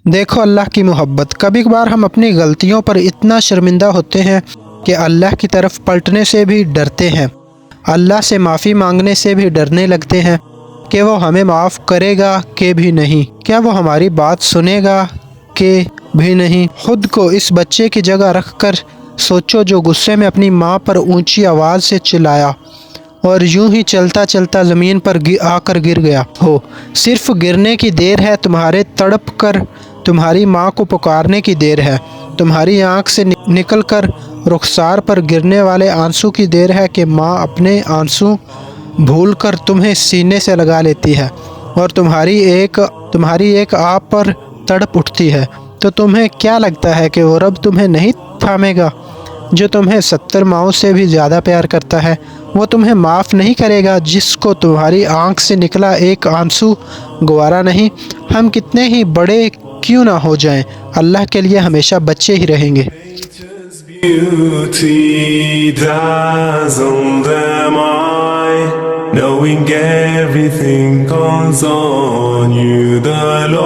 देखो अल्लाह की मोहब्बत, कभी कभार हम अपनी गलतियों पर इतना शर्मिंदा होते हैं कि अल्लाह की तरफ पलटने से भी डरते हैं, अल्लाह से माफ़ी मांगने से भी डरने लगते हैं कि वो हमें माफ़ करेगा कि भी नहीं, क्या वो हमारी बात सुनेगा कि भी नहीं। खुद को इस बच्चे की जगह रख कर सोचो जो गुस्से में अपनी माँ पर ऊंची आवाज़ से चिल्लाया और यूं ही चलता चलता ज़मीन पर आकर गिर गया हो। सिर्फ गिरने की देर है, तुम्हारे तड़प कर तुम्हारी माँ को पुकारने की देर है, तुम्हारी आँख से निकल कर रुखसार पर गिरने वाले आंसू की देर है कि माँ अपने आंसू भूल कर तुम्हें सीने से लगा लेती है और तुम्हारी एक आप पर तड़प उठती है। तो तुम्हें क्या लगता है कि वो रब तुम्हें नहीं थामेगा? जो तुम्हें 70 माओं से भी ज़्यादा प्यार करता है, वो तुम्हें माफ़ नहीं करेगा जिसको तुम्हारी आँख से निकला एक आंसू गवारा नहीं। हम कितने ही बड़े क्यों ना हो जाएं, अल्लाह के लिए हमेशा बच्चे ही रहेंगे। Beauty dazzled am I, knowing everything goes on you, the Lord.